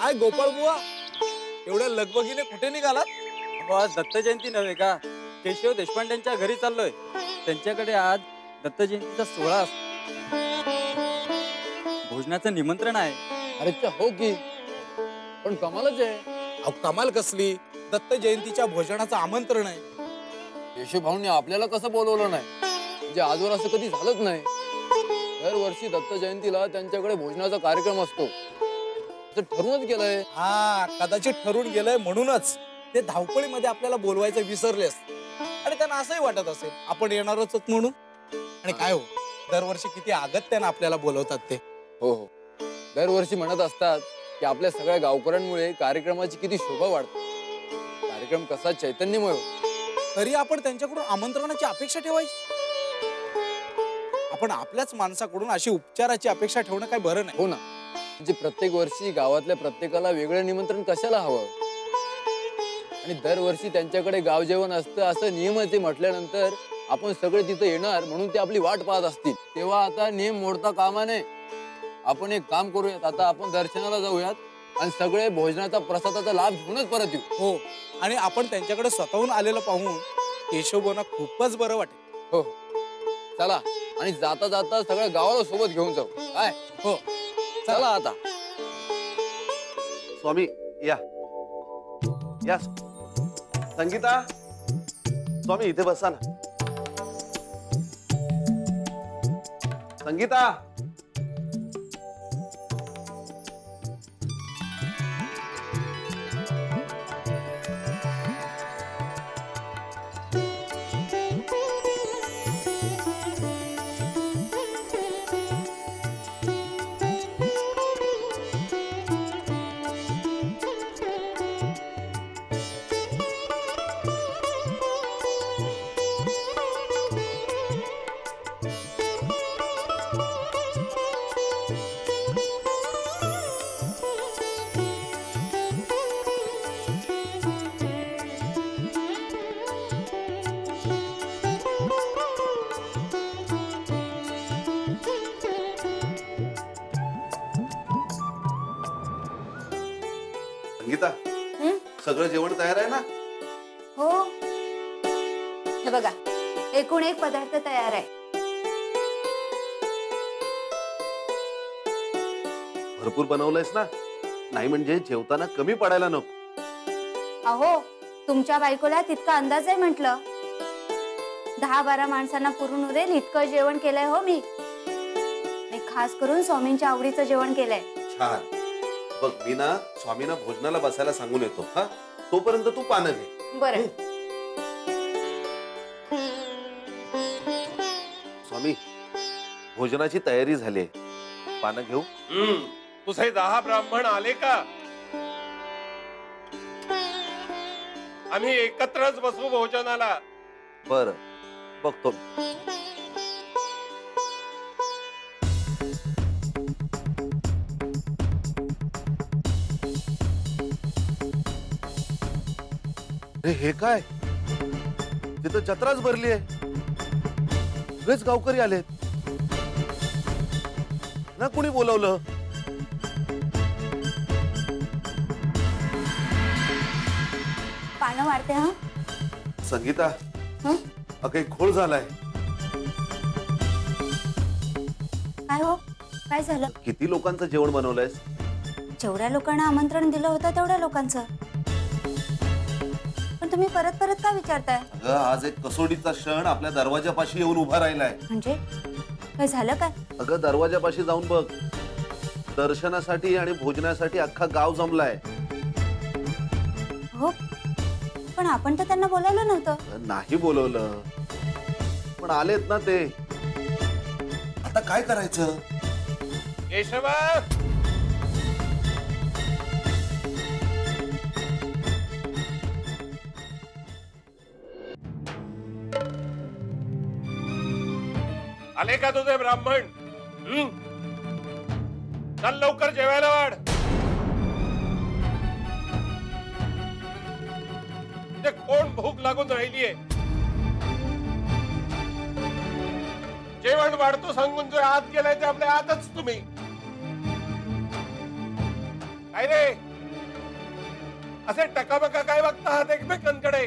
काय गोपाळ बुवा, एवढ्या लगबगीने कुठे निघालात? आज दत्त जयंती नव्हे का? केशव देशपांड्यांच्या घरी चाललोय. त्यांच्याकडे आज दत्त जयंतीचा सोहळा असतो. भोजनाचं निमंत्रण आहे. अरे हो की, पण कमालच आहे. अहो कमाल कसली? दत्त जयंतीच्या भोजनाचं आमंत्रण आहे. केशव भाऊंनी आपल्याला कसं बोलवलं नाही? म्हणजे आजवर असं कधी झालंच नाही. दरवर्षी दत्त जयंतीला त्यांच्याकडे भोजनाचा कार्यक्रम असतो. ते ठरूनच गेलंय. हा, कदाचित ठरून गेलंय म्हणूनच ते धावपळीमध्ये आपल्याला बोलवायचं विसरले असते आणि त्यांना असंही वाटत असेल आपण येणारच म्हणून. आणि काय हो, दरवर्षी किती अगत्यानं आपल्याला बोलवतात ते. हो हो, दरवर्षी म्हणत असतात की आपल्या सगळ्या गावकऱ्यांमुळे कार्यक्रमाची किती शोभा वाढते. कार्यक्रम कसा चैतन्यमय होतो. तरी आपण त्यांच्याकडून आमंत्रणाची अपेक्षा ठेवायची? आपण आपल्याच माणसाकडून अशी उपचाराची अपेक्षा ठेवणं काय बरं नाही. हो ना, म्हणजे प्रत्येक वर्षी गावातल्या प्रत्येकाला वेगळं निमंत्रण कशाला हवं? आणि दरवर्षी त्यांच्याकडे गाव जेवण असतं असं नियमाचे म्हटल्यानंतर आपण सगळे तिथे येणार म्हणून ते आपली वाट पाहत असतील. तेव्हा आता नियम मोडता कामा नये. आपण एक काम करूयात, आता आपण दर्शनाला जाऊयात आणि सगळे भोजनाचा प्रसादाचा लाभ घेऊनच परत येऊ. हो, आणि आपण त्यांच्याकडे स्वतःहून आलेलं पाहून केशवभाऊंना खूपच बरं वाटेल. हो, चला. आणि जाता जाता सगळ्या गावाला सोबत घेऊन जाऊ. काय? हो, चला आता. स्वामी या या. संगीता, स्वामी इथे बसा ना. संगीता, संगीता, सगळं जेवण तयार आहे ना? हो, हे बघा, एकूण एक पदार्थ तयार आहे. भरपूर बनवलंयस ना? नाही म्हणजे जेवताना कमी पडायला नको. अहो, तुमच्या बायकोला तितका अंदाज आहे म्हटलं. 10-12 माणसांना पुरून उरेल इतकं जेवण केलंय हो मी. आणि खास करून स्वामींच्या आवडीचं जेवण केलंय. छान. बघ, मी ना स्वामींना भोजनाला बसायला सांगून येतो. हा, तोपर्यंत तू पानं घे. बरं. स्वामी, भोजनाची तयारी झाली आहे. पानं घेऊ? तुझे 10 ब्राह्मण आले का? आम्ही एकत्रच बसू भोजनाला. बर, बघतो. हे काय? तिथं जत्राच भरली आहे. सगळेच गावकरी आलेत ना. कुणी बोलवलं? पानं वाढते. हा संगीता, काही घोळ झालाय. काय हो, काय झालं? किती लोकांचं जेवण बनवलंयस? जेवढ्या लोकांना आमंत्रण दिलं होतं तेवढ्या लोकांचं. पण तुम्ही परत परत का विचारताय? अगं, आज एक कसोटीचा क्षण आपल्या दरवाजापाशी येऊन उभा राहिलाय. म्हणजे काय झालं काय? अगं, दरवाजापाशी जाऊन बघ. दर्शनासाठी आणि भोजनासाठी अख्खा गाव जमलाय. हो, पण आपण तर त्यांना बोलावलं नव्हतं. नाही बोलवलं, पण आलेत ना ते. आता काय करायचं? केशवा, आले का तुझे ब्राह्मण? चल लवकर जेवायला वाढ. कोण भूक लागून राहिलीये? जेवण वाढतो सांगून जो आत गेलाय ते आपल्या आतच तुम्ही. काय रे, असे टकामका काय बघता आहात एकमेकांकडे?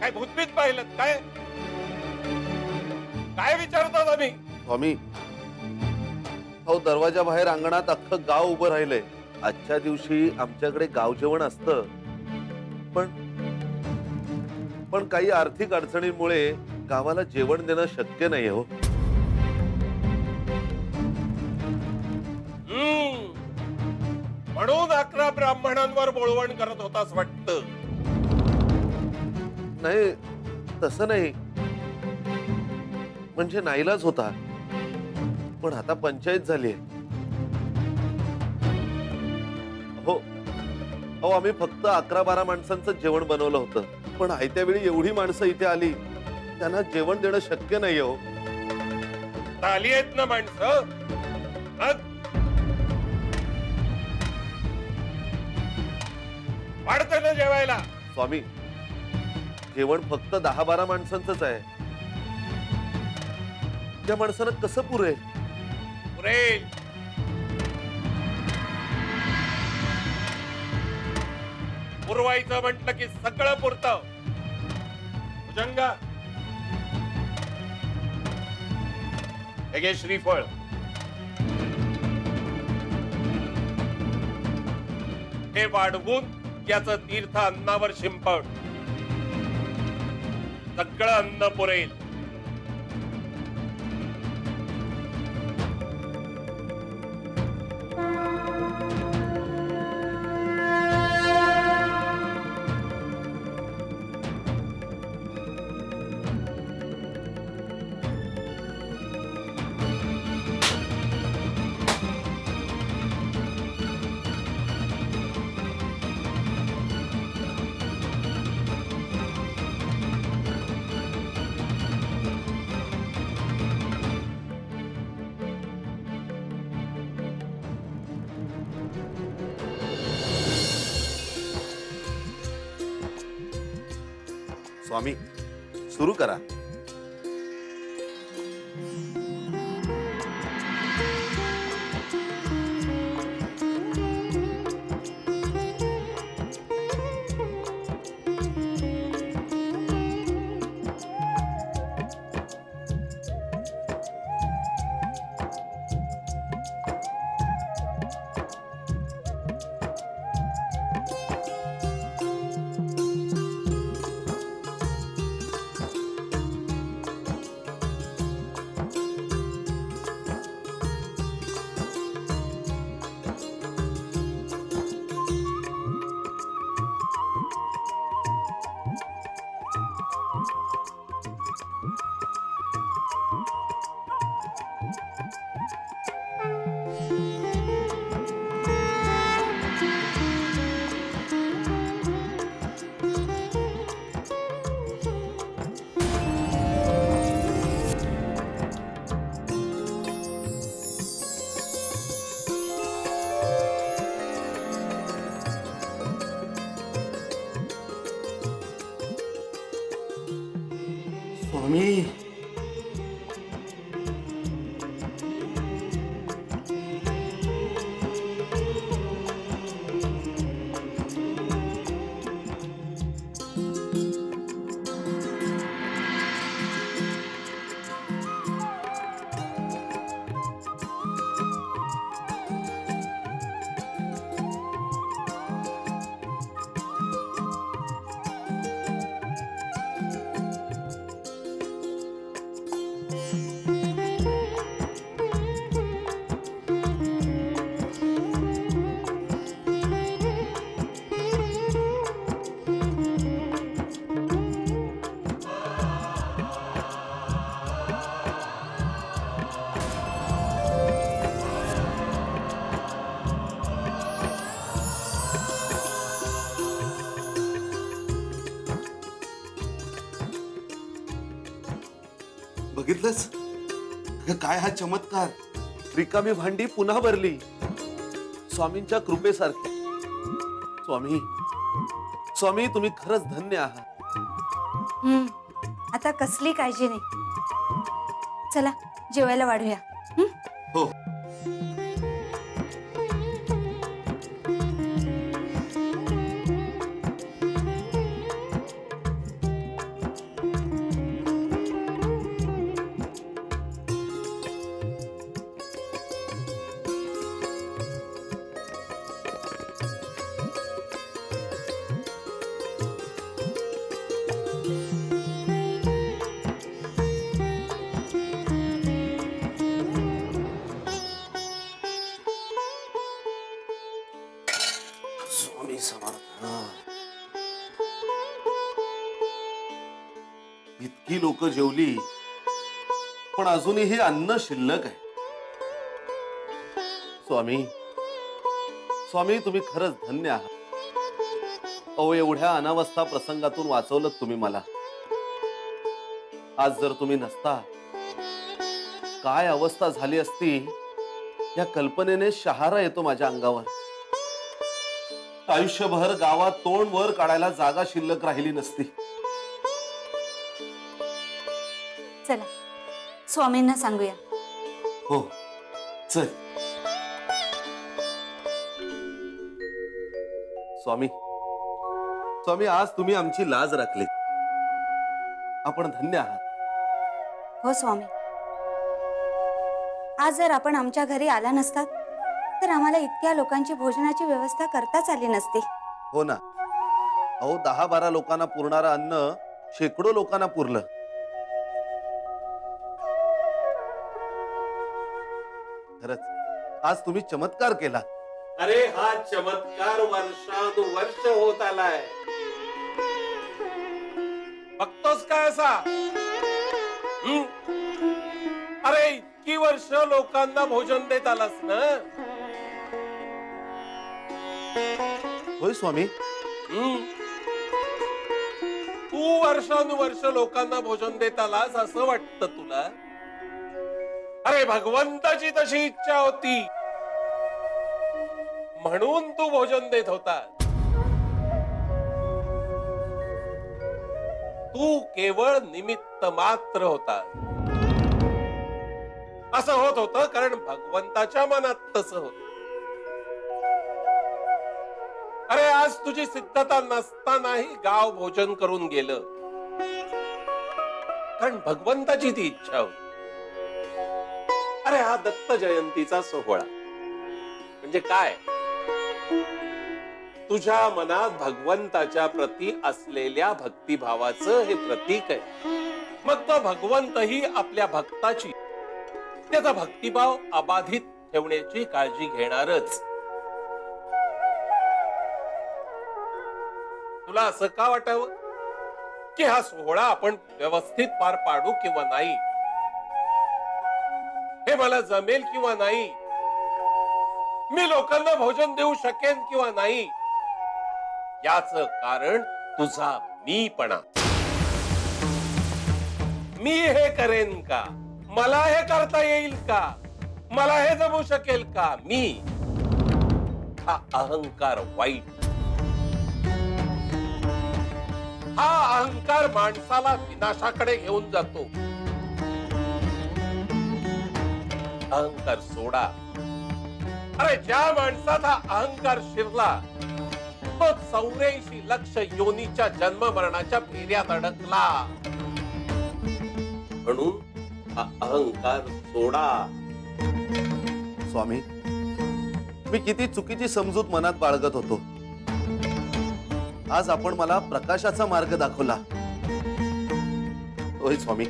काय भूतभीत पाहिलं काय? काय विचारतात आम्ही? स्वामी, अहो दरवाजा बाहेर अंगणात अख्खं गाव उभं राहिलंय. आजच्या दिवशी आमच्याकडे गाव जेवण असतं, पण काही आर्थिक अडचणींमुळे गावाला जेवण देणं शक्य नाही हो. म्हणून 11 ब्राह्मणांवर बोळवण करत होतास वाटतं. नाही, तसं नाही, म्हणजे नाईलाज होता. पण आता पंचायत झाली. हो, आम्ही फक्त 11-12 माणसांचं जेवण बनवलं होतं, पण आयत्या वेळी एवढी माणसं इथे आली, त्यांना जेवण देणं शक्य नाही हो. आली आहेत ना माणसं, वाढतं ना जेवायला. स्वामी, जेवण फक्त 10-12 माणसांचंच आहे. त्या माणसानं कसं पुरेल? पुरेल. पुरवायचं म्हटलं की सगळं पुरतं. भुजंगा, हे घे श्रीफळ. हे वाढवून याचं तीर्थ अन्नावर शिंपड. सगळं अन्न पुरेल. स्वामी, सुरू करा. स्वामी, बघितलंस काय हा चमत्कार? रिकामी भांडी पुन्हा भरली स्वामींच्या कृपेसारखी. स्वामी, स्वामी, तुम्ही खरंच धन्य आहात. आता कसली काळजी नाही. चला जेवायला वाढूया. हो. इतकी लोक जेवली पण अजूनही अन्न शिल्लक आहे. स्वामी स्वामी तुम्ही खरंच धन्य आहात. अहो एवढ्या अनावस्था प्रसंगातून वाचवलं तुम्ही मला. आज जर तुम्ही नसता काय अवस्था झाली असती या कल्पनेने शहारा येतो माझ्या अंगावर. आयुष्यभर गावात तोंड वर काढायला जागा शिल्लक राहिली नसती. चला स्वामींना सांगूया. हो चल. स्वामी स्वामी आज तुम्ही आमची लाज राखली. आपण धन्य आहात. हो स्वामी, आज जर आपण आमच्या घरी आला नसतात तर आम्हाला इतक्या लोकांची भोजनाची व्यवस्था करताच आली नसती. हो ना. अहो 10-12 लोकांना पुरणारं अन्न शेकडो लोकांना पुरलं. खरंच आज तुम्ही चमत्कार केला. अरे हा चमत्कार वर्षानुवर्ष होत आलाय. बघतोस काय असा? अरे इतकी वर्ष लोकांना भोजन देत आलास ना. होय स्वामी. तू वर्षानुवर्ष लोकांना भोजन देत आलास असं वाटतं तुला? अरे भगवंताची तशी इच्छा होती म्हणून तू भोजन देत होता. तू केवळ निमित्त मात्र होता. असं होत होतं कारण भगवंताच्या मनात तसं होत. अरे आज तुझी सिद्धता नसतानाही गाव भोजन करून गेलं कारण भगवंताची ती इच्छा होती. अरे हा दत्त जयंतीचा सोहळा म्हणजे काय? तुझ्या मनात भगवंताच्या प्रती असलेल्या भक्तिभावाचं हे प्रतीक आहे. मग तो भगवंतही आपल्या भक्ताची त्याचा भक्तिभाव अबाधित ठेवण्याची काळजी घेणारच. तुला असं का वाटावं की हा सोहळा आपण व्यवस्थित पार पाडू किंवा नाही, हे मला जमेल किंवा नाही, मी लोकांना भोजन देऊ शकेन किंवा नाही, याच कारण तुझा मीपणा. मी हे करेन का? मला हे करता येईल का? मला हे जमू शकेल का? मी हा अहंकार वाईट. हा अहंकार माणसाला विनाशाकडे घेऊन जातो. अहंकार सोडा. अरे ज्या माणसात हा अहंकार शिरला तो 84 लक्ष योनीच्या जन्म मरणाच्या फेऱ्यात अडकला. म्हणून हा अहंकार सोडा. स्वामी मी किती चुकीची समजूत मनात बाळगत होतो. आज आपण मला प्रकाशाचा मार्ग दाखवला. होय स्वामी.